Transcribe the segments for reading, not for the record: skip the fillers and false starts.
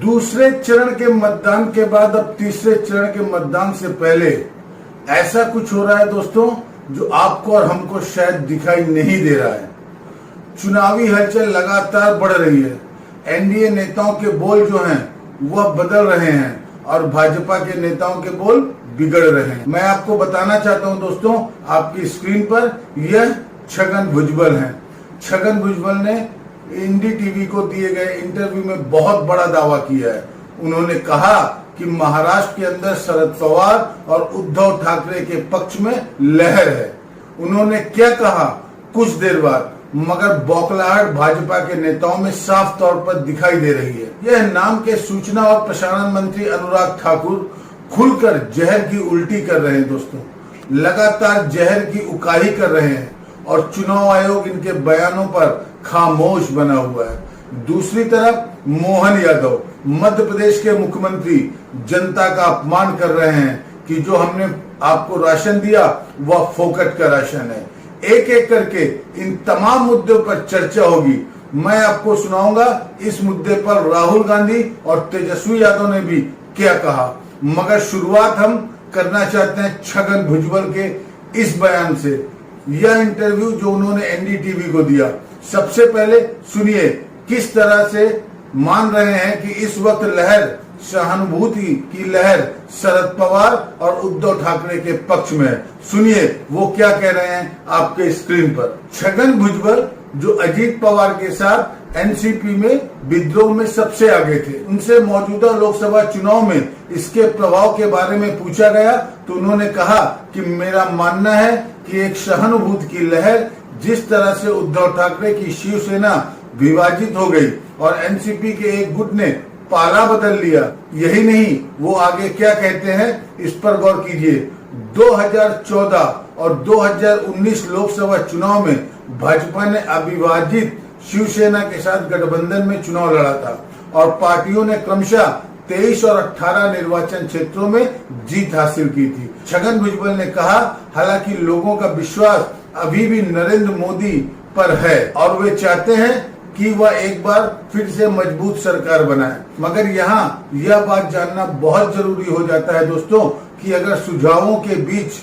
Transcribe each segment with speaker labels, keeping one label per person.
Speaker 1: दूसरे चरण के मतदान के बाद अब तीसरे चरण के मतदान से पहले ऐसा कुछ हो रहा है दोस्तों जो आपको और हमको शायद दिखाई नहीं दे रहा है। चुनावी हलचल लगातार बढ़ रही है। एनडीए नेताओं के बोल जो हैं वह बदल रहे हैं और भाजपा के नेताओं के बोल बिगड़ रहे हैं। मैं आपको बताना चाहता हूं दोस्तों, आपकी स्क्रीन पर यह छगन भुजबल हैं। छगन भुजबल ने एनडीटीवी को दिए गए इंटरव्यू में बहुत बड़ा दावा किया है। उन्होंने कहा कि महाराष्ट्र के अंदर शरद पवार और उद्धव ठाकरे के पक्ष में लहर है। उन्होंने क्या कहा कुछ देर बाद, मगर बौखलाहट भाजपा के नेताओं में साफ तौर पर दिखाई दे रही है। यह नाम के सूचना और प्रसारण मंत्री अनुराग ठाकुर खुलकर जहर की उल्टी कर रहे हैं दोस्तों, लगातार जहर की उकाई कर रहे हैं और चुनाव आयोग इनके बयानों पर खामोश बना हुआ है। दूसरी तरफ मोहन यादव मध्य प्रदेश के मुख्यमंत्री जनता का अपमान कर रहे हैं कि जो हमने आपको राशन दिया वह फोकट का राशन है। एक एक करके इन तमाम मुद्दों पर चर्चा होगी। मैं आपको सुनाऊंगा इस मुद्दे पर राहुल गांधी और तेजस्वी यादव ने भी क्या कहा, मगर शुरुआत हम करना चाहते हैं छगन भुजबल के इस बयान से। यह इंटरव्यू जो उन्होंने एनडीटीवी को दिया, सबसे पहले सुनिए किस तरह से मान रहे हैं कि इस वक्त लहर, सहानुभूति की लहर शरद पवार और उद्धव ठाकरे के पक्ष में है। सुनिए वो क्या कह रहे हैं आपके स्क्रीन पर। छगन भुजबल जो अजीत पवार के साथ एनसीपी में विद्रोह में सबसे आगे थे, उनसे मौजूदा लोकसभा चुनाव में इसके प्रभाव के बारे में पूछा गया तो उन्होंने कहा कि मेरा मानना है कि एक सहानुभूति की लहर, जिस तरह से उद्धव ठाकरे की शिवसेना विभाजित हो गई और एनसीपी के एक गुट ने पाला बदल लिया। यही नहीं, वो आगे क्या कहते हैं इस पर गौर कीजिए। 2014 और 2019 लोकसभा चुनाव में भाजपा ने अविभाजित शिवसेना के साथ गठबंधन में चुनाव लड़ा था और पार्टियों ने क्रमशः 23 और 18 निर्वाचन क्षेत्रों में जीत हासिल की थी। छगन भुजबल ने कहा हालांकि लोगों का विश्वास अभी भी नरेंद्र मोदी पर है और वे चाहते हैं कि वह एक बार फिर से मजबूत सरकार बनाए, मगर यहाँ यह बात जानना बहुत जरूरी हो जाता है दोस्तों कि अगर सुझावों के बीच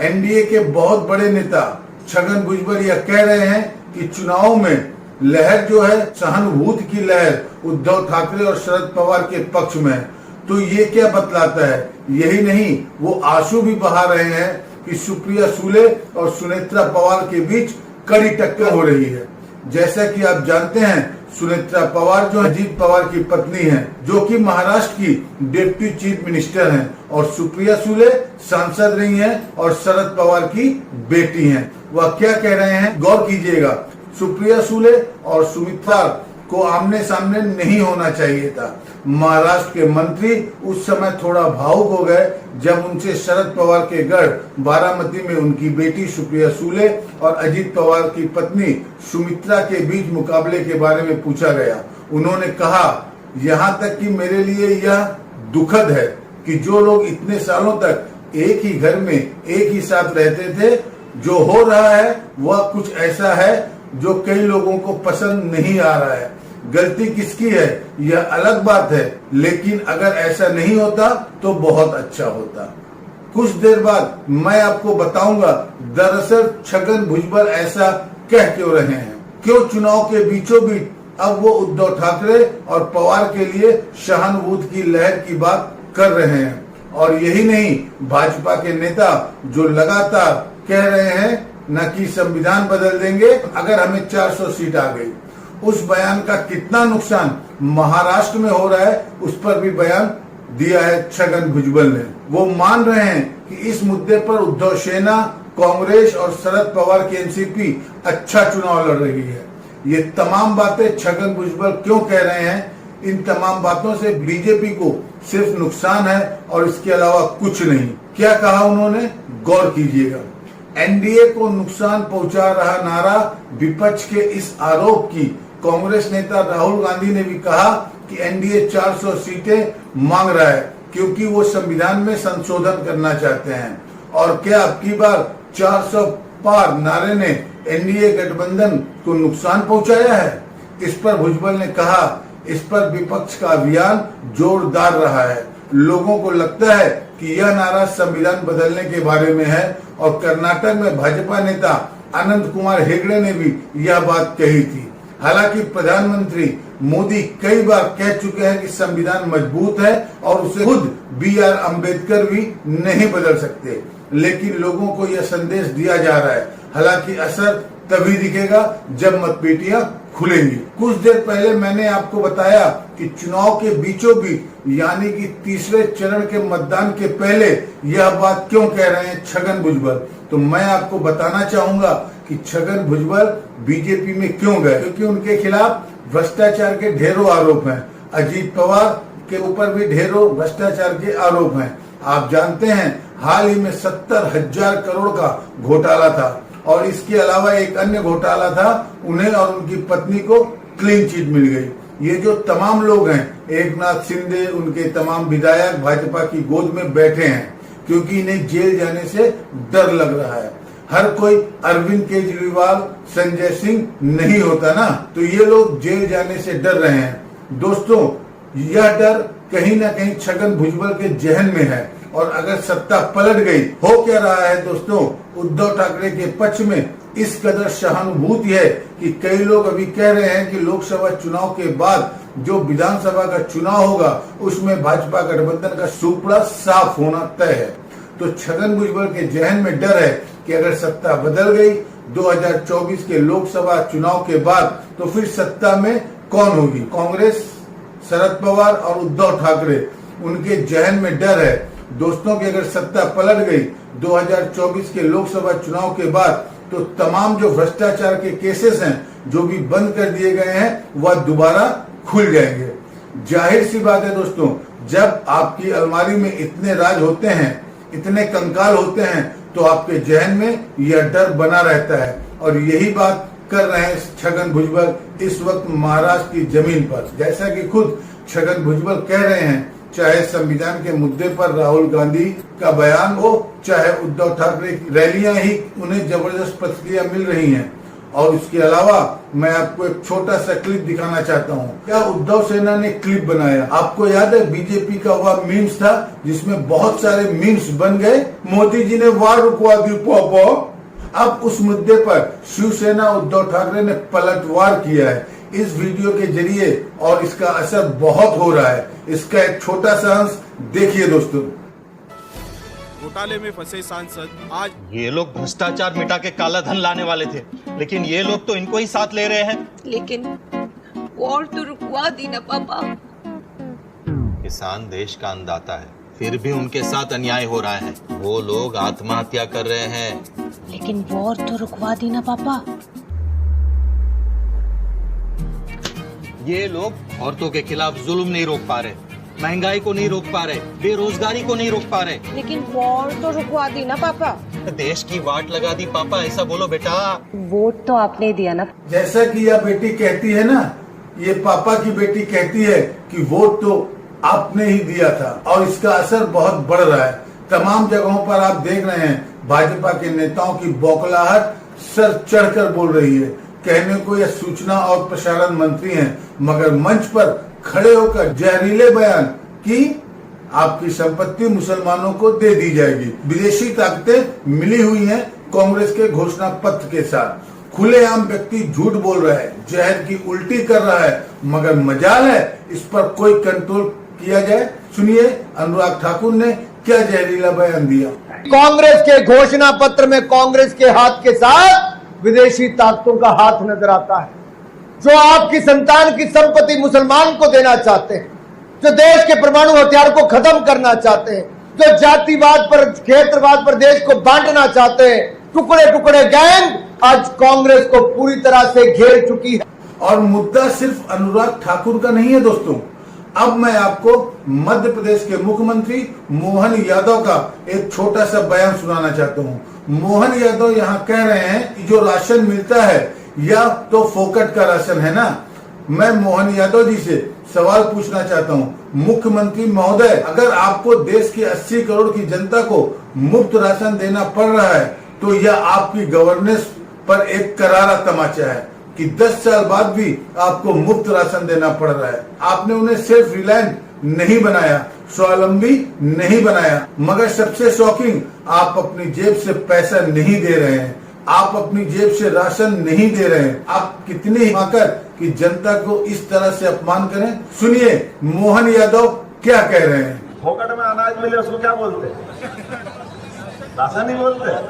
Speaker 1: एनडीए के बहुत बड़े नेता छगन भुजबल यह कह रहे हैं कि चुनाव में लहर जो है सहानुभूति की लहर उद्धव ठाकरे और शरद पवार के पक्ष में है, तो ये क्या बतलाता है। यही नहीं, वो आंसू भी बहा रहे हैं कि सुप्रिया सुले और सुनेत्रा पवार के बीच कड़ी टक्कर हो रही है। जैसा कि आप जानते हैं सुनेत्रा पवार जो अजीत पवार की पत्नी है, जो कि महाराष्ट्र की डिप्टी चीफ मिनिस्टर हैं, और सुप्रिया सुले सांसद रही हैं और शरद पवार की बेटी हैं। वह क्या कह रहे हैं गौर कीजिएगा। सुप्रिया सुले और सुमित्रा को आमने सामने नहीं होना चाहिए था। महाराष्ट्र के मंत्री उस समय थोड़ा भावुक हो गए जब उनसे शरद पवार के गढ़ बारामती में उनकी बेटी सुप्रिया सुले और अजीत पवार की पत्नी सुमित्रा के बीच मुकाबले के बारे में पूछा गया। उन्होंने कहा यहाँ तक कि मेरे लिए यह दुखद है कि जो लोग इतने सालों तक एक ही घर में एक ही साथ रहते थे, जो हो रहा है वह कुछ ऐसा है जो कई लोगों को पसंद नहीं आ रहा है। गलती किसकी है यह अलग बात है, लेकिन अगर ऐसा नहीं होता तो बहुत अच्छा होता। कुछ देर बाद मैं आपको बताऊंगा दरअसल छगन भुजबल ऐसा कह क्यों रहे हैं, क्यों चुनाव के बीचों बीच अब वो उद्धव ठाकरे और पवार के लिए सहानुभूति की लहर की बात कर रहे हैं। और यही नहीं, भाजपा के नेता जो लगातार कह रहे हैं न कि संविधान बदल देंगे अगर हमें 400 सीट आ गई, उस बयान का कितना नुकसान महाराष्ट्र में हो रहा है उस पर भी बयान दिया है छगन भुजबल ने। वो मान रहे हैं कि इस मुद्दे पर उद्धव सेना, कांग्रेस और शरद पवार की एनसीपी अच्छा चुनाव लड़ रही है। ये तमाम बातें छगन भुजबल क्यों कह रहे हैं, इन तमाम बातों से बीजेपी को सिर्फ नुकसान है और इसके अलावा कुछ नहीं। क्या कहा उन्होंने गौर कीजिएगा। एनडीए को नुकसान पहुंचा रहा नारा विपक्ष के इस आरोप की कांग्रेस नेता राहुल गांधी ने भी कहा कि एनडीए 400 सीटें मांग रहा है क्योंकि वो संविधान में संशोधन करना चाहते हैं। और क्या अब की बार 400 पार नारे ने एनडीए गठबंधन को नुकसान पहुंचाया है। इस पर भुजबल ने कहा इस पर विपक्ष का अभियान जोरदार रहा है। लोगों को लगता है कि यह नारा संविधान बदलने के बारे में है और कर्नाटक में भाजपा नेता अनंत कुमार हेगड़े ने भी यह बात कही थी। हालांकि प्रधानमंत्री मोदी कई बार कह चुके हैं कि संविधान मजबूत है और उसे खुद BR अम्बेडकर भी नहीं बदल सकते, लेकिन लोगों को यह संदेश दिया जा रहा है। हालांकि असर तभी दिखेगा जब मतपेटियां खुलेंगी। कुछ देर पहले मैंने आपको बताया कि चुनाव के बीचों बीच यानी कि तीसरे चरण के मतदान के पहले यह बात क्यों कह रहे हैं छगन भुजबल। तो मैं आपको बताना चाहूंगा कि छगन भुजबल बीजेपी में क्यों गए, क्योंकि उनके खिलाफ भ्रष्टाचार के ढेरों आरोप हैं। अजीत पवार के ऊपर भी ढेरों भ्रष्टाचार के आरोप हैं। आप जानते हैं हाल ही में 70,000 करोड़ का घोटाला था और इसके अलावा एक अन्य घोटाला था, उन्हें और उनकी पत्नी को क्लीन चिट मिल गई। ये जो तमाम लोग हैं, एकनाथ शिंदे, उनके तमाम विधायक भाजपा की गोद में बैठे हैं क्योंकि इन्हें जेल जाने से डर लग रहा है। हर कोई अरविंद केजरीवाल, संजय सिंह नहीं होता ना, तो ये लोग जेल जाने से डर रहे हैं। दोस्तों, यह डर कहीं ना कहीं छगन भुजबल के जहन में है और अगर सत्ता पलट गई, हो क्या रहा है दोस्तों, उद्धव ठाकरे के पक्ष में इस कदर सहानुभूति है कि कई लोग अभी कह रहे हैं कि लोकसभा चुनाव के बाद जो विधानसभा का चुनाव होगा उसमें भाजपा गठबंधन का सुपड़ा साफ होना तय है। तो छगन भुजबल के जहन में डर है कि अगर सत्ता बदल गई 2024 के लोकसभा चुनाव के बाद, तो फिर सत्ता में कौन होगी, कांग्रेस, शरद पवार और उद्धव ठाकरे। उनके जहन में डर है दोस्तों कि अगर सत्ता पलट गई 2024 के लोकसभा चुनाव के बाद, तो तमाम जो भ्रष्टाचार के केसेस हैं जो भी बंद कर दिए गए हैं वह दोबारा खुल जाएंगे। जाहिर सी बात है दोस्तों, जब आपकी अलमारी में इतने राज होते हैं, इतने कंकाल होते हैं, तो आपके जहन में यह डर बना रहता है और यही बात कर रहे हैं छगन भुजबल इस वक्त महाराष्ट्र की जमीन पर। जैसा कि खुद छगन भुजबल कह रहे हैं, चाहे संविधान के मुद्दे पर राहुल गांधी का बयान हो, चाहे उद्धव ठाकरे की रैलियां ही उन्हें जबरदस्त प्रतिक्रिया मिल रही हैं। और इसके अलावा मैं आपको एक छोटा सा क्लिप दिखाना चाहता हूं। क्या उद्धव सेना ने क्लिप बनाया? आपको याद है बीजेपी का वह मीम्स था जिसमें बहुत सारे मीम्स बन गए, मोदी जी ने वार रुकवा दी पापा। अब उस मुद्दे पर शिवसेना उद्धव ठाकरे ने पलटवार किया है इस वीडियो के जरिए और इसका असर बहुत हो रहा है। इसका एक छोटा सा अंश देखिए दोस्तों।
Speaker 2: घोटाले में फंसे सांसद आज,
Speaker 3: ये लोग भ्रष्टाचार मिटा के काला धन लाने वाले थे, लेकिन ये लोग तो इनको ही साथ ले रहे हैं।
Speaker 4: लेकिन वॉर तो रुकवा दी ना पापा।
Speaker 3: किसान देश का अन्नदाता है, फिर भी उनके साथ अन्याय हो रहा है। वो लोग आत्महत्या कर रहे हैं।
Speaker 4: लेकिन वॉर तो रुकवा दी ना पापा।
Speaker 3: ये लोग औरतों के खिलाफ जुल्म नहीं रोक पा रहे, महंगाई को नहीं रोक पा रहे, बेरोजगारी को नहीं रोक पा रहे।
Speaker 4: लेकिन वॉर तो रुकवा दी ना पापा।
Speaker 3: देश की वाट लगा दी पापा, ऐसा बोलो बेटा।
Speaker 4: वोट तो आपने दिया ना।
Speaker 1: जैसा कि यह बेटी कहती है ना, ये पापा की बेटी कहती है कि वोट तो आपने ही दिया था और इसका असर बहुत बढ़ रहा है। तमाम जगहों पर आप देख रहे हैं भाजपा के नेताओं की बौखलाहट सर चढ़कर बोल रही है। कहने को यह सूचना और प्रसारण मंत्री हैं, मगर मंच पर खड़े होकर जहरीले बयान कि आपकी संपत्ति मुसलमानों को दे दी जाएगी। विदेशी ताकतें मिली हुई हैं कांग्रेस के घोषणा पत्र के साथ। खुलेआम व्यक्ति झूठ बोल रहा है, जहर की उल्टी कर रहा है, मगर मजाल है इस पर कोई कंट्रोल किया जाए। सुनिए अनुराग ठाकुर ने क्या जहरीला बयान दिया।
Speaker 5: कांग्रेस के घोषणा पत्र में कांग्रेस के हाथ के साथ विदेशी ताकतों का हाथ नजर आता है, जो आपकी संतान की संपत्ति मुसलमान को देना चाहते हैं, जो देश के परमाणु हथियार को खत्म करना चाहते हैं, जो जातिवाद पर, क्षेत्रवाद पर देश को बांटना चाहते हैं। टुकड़े टुकड़े गैंग आज कांग्रेस को पूरी तरह से घेर चुकी है।
Speaker 1: और मुद्दा सिर्फ अनुराग ठाकुर का नहीं है दोस्तों। अब मैं आपको मध्य प्रदेश के मुख्यमंत्री मोहन यादव का एक छोटा सा बयान सुनाना चाहता हूँ। मोहन यादव यहाँ कह रहे हैं कि जो राशन मिलता है या तो फोकट का राशन है ना। मैं मोहन यादव जी से सवाल पूछना चाहता हूँ, मुख्यमंत्री महोदय, अगर आपको देश की 80 करोड़ की जनता को मुफ्त राशन देना पड़ रहा है तो यह आपकी गवर्नेंस पर एक करारा तमाचा है। कि 10 साल बाद भी आपको मुफ्त राशन देना पड़ रहा है। आपने उन्हें सेल्फ रिलायंट नहीं बनाया, स्वावलंबी नहीं बनाया, मगर सबसे शॉकिंग, आप अपनी जेब से पैसा नहीं दे रहे हैं, आप अपनी जेब से राशन नहीं दे रहे हैं। आप कितनी हिम्मत कि जनता को इस तरह से अपमान करें। सुनिए मोहन यादव क्या कह रहे हैं।
Speaker 6: फोकट में अनाज मिले उसको क्या बोलते हैं? राशन ही बोलते हैं।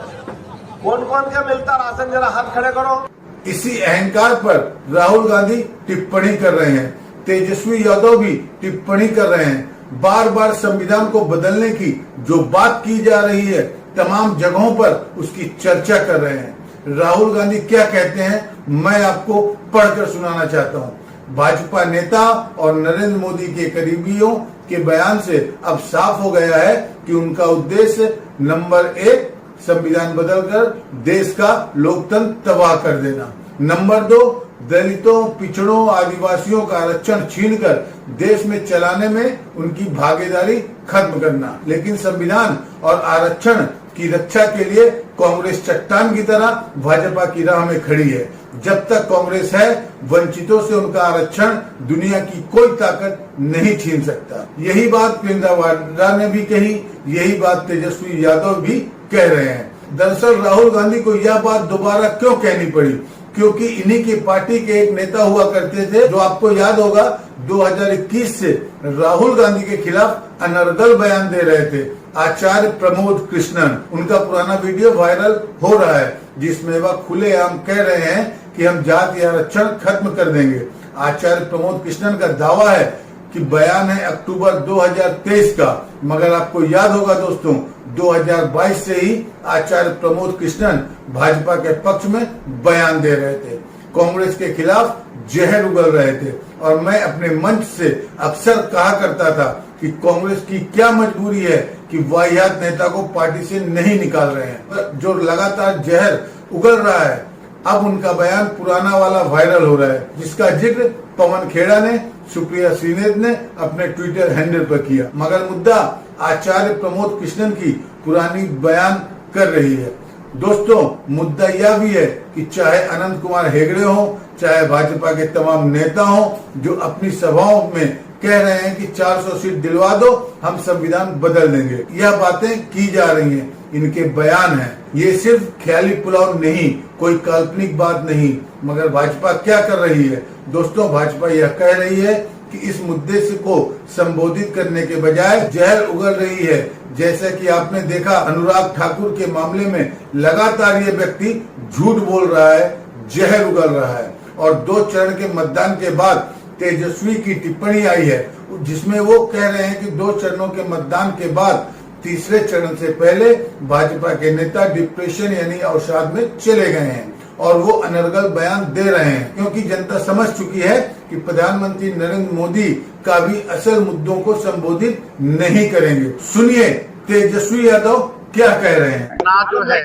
Speaker 6: कौन कौन क्या मिलता राशन, जरा हाथ खड़े करो।
Speaker 1: इसी अहंकार पर राहुल गांधी टिप्पणी कर रहे हैं, तेजस्वी यादव भी टिप्पणी कर रहे हैं। बार बार संविधान को बदलने की जो बात की जा रही है, तमाम जगहों पर उसकी चर्चा कर रहे हैं। राहुल गांधी क्या कहते हैं, मैं आपको पढ़कर सुनाना चाहता हूं। भाजपा नेता और नरेंद्र मोदी के करीबियों के बयान से अब साफ हो गया है कि उनका उद्देश्य नंबर 1 संविधान बदलकर देश का लोकतंत्र तबाह कर देना, नंबर 2 दलितों, पिछड़ों, आदिवासियों का आरक्षण छीनकर देश में चलाने में उनकी भागीदारी खत्म करना। लेकिन संविधान और आरक्षण की रक्षा के लिए कांग्रेस चट्टान की तरह भाजपा की राह में खड़ी है। जब तक कांग्रेस है, वंचितों से उनका आरक्षण दुनिया की कोई ताकत नहीं छीन सकता। यही बात प्रियंका वाड्रा ने भी कही, यही बात तेजस्वी यादव भी कह रहे हैं। दरअसल राहुल गांधी को यह बात दोबारा क्यों कहनी पड़ी, क्योंकि इन्हीं की पार्टी के एक नेता हुआ करते थे जो आपको याद होगा 2021 से राहुल गांधी के खिलाफ अनर्गल बयान दे रहे थे, आचार्य प्रमोद कृष्णन। उनका पुराना वीडियो वायरल हो रहा है जिसमें वह खुलेआम कह रहे हैं कि हम जाति आरक्षण खत्म कर देंगे। आचार्य प्रमोद कृष्णन का दावा है कि बयान है अक्टूबर 2023 का, मगर आपको याद होगा दोस्तों 2022 से ही आचार्य प्रमोद कृष्णन भाजपा के पक्ष में बयान दे रहे थे, कांग्रेस के खिलाफ जहर उगल रहे थे। और मैं अपने मंच से अक्सर कहा करता था कि कांग्रेस की क्या मजबूरी है कि वाहियात नेता को पार्टी से नहीं निकाल रहे हैं, जो लगातार जहर उगल रहा है। अब उनका बयान पुराना वाला वायरल हो रहा है, जिसका जिक्र पवन खेड़ा ने, सुप्रिया श्रीनेत ने अपने ट्विटर हैंडल पर किया, मगर मुद्दा आचार्य प्रमोद कृष्णन की पुरानी बयान कर रही है। दोस्तों मुद्दा यह भी है कि चाहे अनंत कुमार हेगड़े हो, चाहे भाजपा के तमाम नेता हो, जो अपनी सभाओं में कह रहे हैं कि 400 सीट दिलवा दो, हम संविधान बदल देंगे, यह बातें की जा रही हैं, इनके बयान हैं। ये सिर्फ ख्याली पुलाव नहीं, कोई काल्पनिक बात नहीं। मगर भाजपा क्या कर रही है दोस्तों, भाजपा यह कह रही है कि इस मुद्दे से को संबोधित करने के बजाय जहर उगल रही है। जैसे कि आपने देखा अनुराग ठाकुर के मामले में लगातार ये व्यक्ति झूठ बोल रहा है, जहर उगल रहा है। और 2 चरण के मतदान के बाद तेजस्वी की टिप्पणी आई है जिसमें वो कह रहे हैं कि 2 चरणों के मतदान के बाद तीसरे चरण से पहले भाजपा के नेता डिप्रेशन यानी अवसाद में चले गए हैं और वो अनर्गल बयान दे रहे हैं, क्योंकि जनता समझ चुकी है कि प्रधानमंत्री नरेंद्र मोदी का भी असल मुद्दों को संबोधित नहीं करेंगे। सुनिए तेजस्वी यादव क्या कह रहे हैं।
Speaker 7: जो है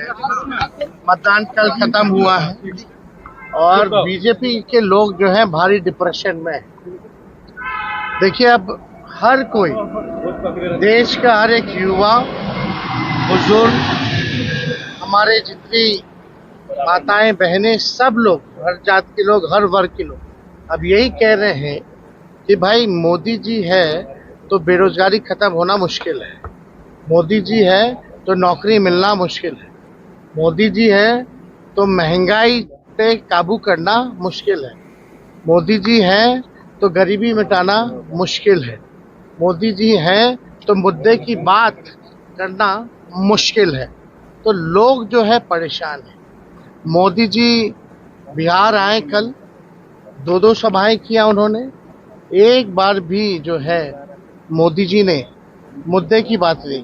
Speaker 7: मतदान कल खत्म हुआ है और बीजेपी के लोग जो है भारी डिप्रेशन में है। देखिए अब हर कोई, देश का हर एक युवा, बुजुर्ग, हमारे जितनी माताएं बहनें, सब लोग, हर जात के लोग, हर वर्ग के लोग अब यही कह रहे हैं कि भाई मोदी जी है तो बेरोजगारी खत्म होना मुश्किल है, मोदी जी है तो नौकरी मिलना मुश्किल है, मोदी जी है तो महंगाई पे काबू करना मुश्किल है, मोदी जी है तो गरीबी मिटाना मुश्किल है, मोदी जी हैं तो मुद्दे की बात करना मुश्किल है। तो लोग जो है परेशान हैं। मोदी जी बिहार आए कल, 2 सभाएं किया उन्होंने, एक बार भी जो है मोदी जी ने मुद्दे की बात नहीं।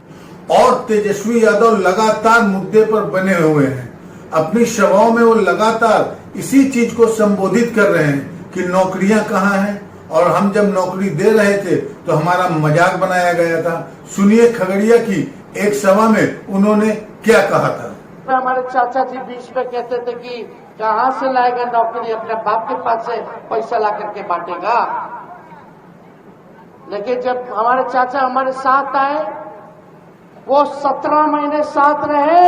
Speaker 1: और तेजस्वी यादव लगातार मुद्दे पर बने हुए हैं, अपनी सभाओं में वो लगातार इसी चीज को संबोधित कर रहे हैं कि नौकरियां कहाँ हैं, और हम जब नौकरी दे रहे थे तो हमारा मजाक बनाया गया था। सुनिए खगड़िया की एक सभा में उन्होंने क्या कहा था।
Speaker 8: हमारे चाचा जी बीच में कहते थे कि कहाँ से लाएगा नौकरी, अपने बाप के पास से पैसा ला करके बांटेगा। लेकिन जब हमारे चाचा हमारे साथ आए, वो 17 महीने साथ रहे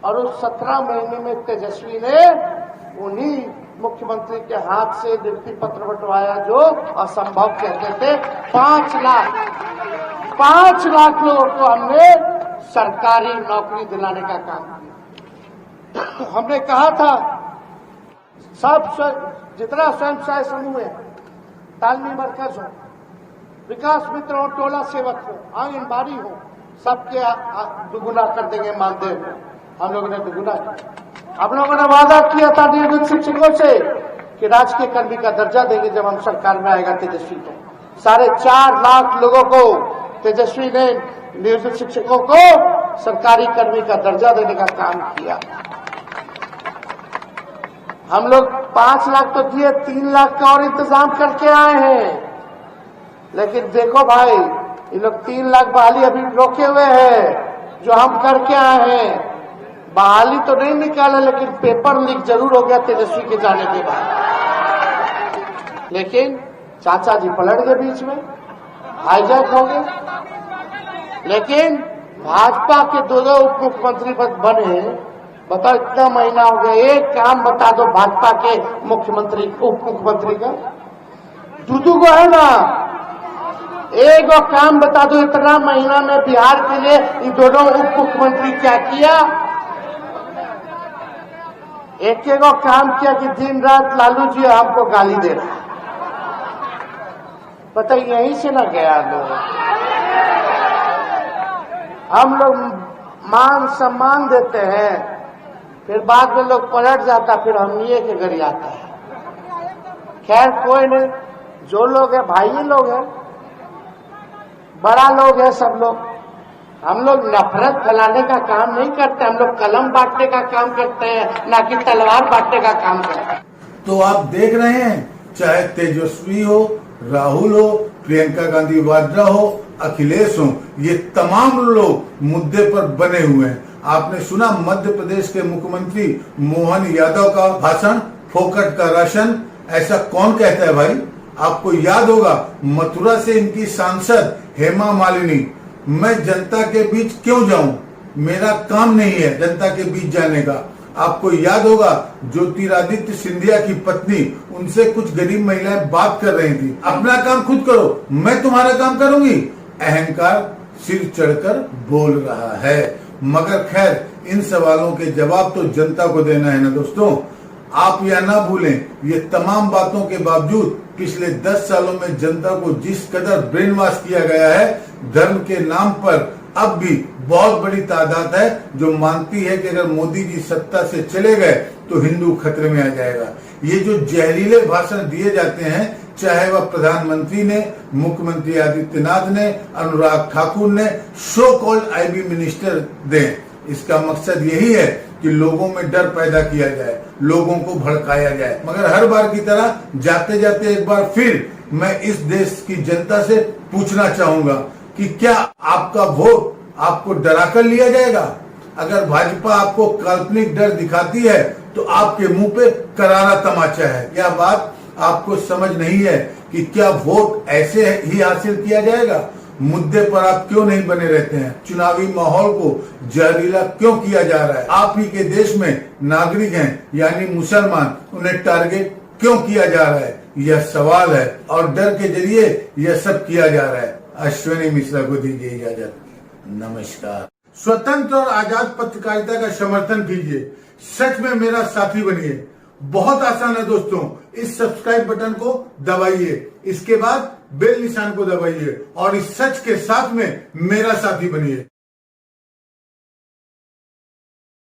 Speaker 8: और उस 17 महीने में तेजस्वी ने उन्हीं मुख्यमंत्री के हाथ से नियुक्ति पत्र बंटवाया जो असंभव कहते थे। 5 लाख लोगों को हमने सरकारी नौकरी दिलाने का काम किया। हमने कहा था सब जितना स्वयं सहायता समूह है, तालमी मरकज हो, विकास मित्र हो, टोला सेवक हो, आंगनबाड़ी हो, सबके दुगुना कर देंगे मानदेय को। हम लोगों ने दुगुना किया। हम लोगों ने वादा किया था नियोजित शिक्षकों से कि राजकीय कर्मी का दर्जा देंगे जब हम सरकार में आएगा तेजस्वी को। 4.5 लाख लोगों को तेजस्वी ने नियोजित शिक्षकों को सरकारी कर्मी का दर्जा देने का काम किया। हम लोग 5 लाख तो दिए, 3 लाख का और इंतजाम करके आए हैं। लेकिन देखो भाई, ये लोग 3 लाख बहाली अभी रोके हुए हैं जो हम करके आए हैं। बहाली तो नहीं निकाले, लेकिन पेपर लीक जरूर हो गया तेजस्वी के जाने के बाद। लेकिन चाचा जी पलट गए बीच में, हाईजैक हो गए। लेकिन भाजपा के 2 उप मुख्यमंत्री बने। बताओ, इतना महीना हो गया, एक काम बता दो भाजपा के मुख्यमंत्री उप मुख्यमंत्री का। दूदू को है ना, एक काम बता दो इतना महीना में बिहार के लिए इन दोनों उप मुख्यमंत्री क्या किया। एक काम किया कि दिन रात लालू जी हमको गाली दे रहा है। पता यहीं से ना गया लोग। हम लोग मान सम्मान देते हैं, फिर बाद में लोग पलट जाता, फिर हम ये के घर आता है। खैर कोई नहीं, जो लोग हैं भाई ही लोग हैं, बड़ा लोग हैं सब लोग। हम लोग नफरत फैलाने का काम नहीं करते, हम लोग कलम बांटने का काम करते हैं, ना कि तलवार बांटने का काम करते हैं।
Speaker 1: तो आप देख रहे हैं, चाहे तेजस्वी हो, राहुल हो, प्रियंका गांधी वाड्रा हो, अखिलेश हो, ये तमाम लोग मुद्दे पर बने हुए हैं। आपने सुना मध्य प्रदेश के मुख्यमंत्री मोहन यादव का भाषण, फोकट का राशन, ऐसा कौन कहता है भाई। आपको याद होगा मथुरा से इनकी सांसद हेमा मालिनी, मैं जनता के बीच क्यों जाऊं, मेरा काम नहीं है जनता के बीच जाने का। आपको याद होगा ज्योतिरादित्य सिंधिया की पत्नी, उनसे कुछ गरीब महिलाएं बात कर रही थी, अपना काम खुद करो, मैं तुम्हारा काम करूंगी। अहंकार सिर चढ़कर बोल रहा है। मगर खैर, इन सवालों के जवाब तो जनता को देना है ना दोस्तों। आप यह ना भूलें, ये तमाम बातों के बावजूद पिछले 10 सालों में जनता को जिस कदर ब्रेन वॉश किया गया है, धर्म के नाम पर अब भी बहुत बड़ी तादाद है जो मानती है कि अगर मोदी जी सत्ता से चले गए तो हिंदू खतरे में आ जाएगा। ये जो जहरीले भाषण दिए जाते हैं, चाहे वह प्रधानमंत्री ने, मुख्यमंत्री आदित्यनाथ ने, अनुराग ठाकुर ने, शो कॉल्ड आईबी मिनिस्टर दें, इसका मकसद यही है कि लोगों में डर पैदा किया जाए, लोगों को भड़काया जाए। मगर हर बार की तरह जाते जाते एक बार फिर मैं इस देश की जनता से पूछना चाहूंगा कि क्या आपका वोट आपको डराकर लिया जाएगा। अगर भाजपा आपको काल्पनिक डर दिखाती है तो आपके मुंह पे करारा तमाचा है। यह बात आपको समझ नहीं है कि क्या वोट ऐसे ही हासिल किया जाएगा। मुद्दे पर आप क्यों नहीं बने रहते हैं। चुनावी माहौल को जहरीला क्यों किया जा रहा है। आप ही के देश में नागरिक हैं यानी मुसलमान, उन्हें टारगेट क्यों किया जा रहा है, यह सवाल है। और डर के जरिए यह सब किया जा रहा है। अश्विनी मिश्रा को दीजिए इजाजत। नमस्कार। स्वतंत्र और आजाद पत्रकारिता का समर्थन कीजिए, सच में मेरा साथी बनिए। बहुत आसान है दोस्तों, इस सब्सक्राइब बटन को दबाइए, इसके बाद बेल निशान को दबाइए और इस सच के साथ में मेरा साथी बनिए।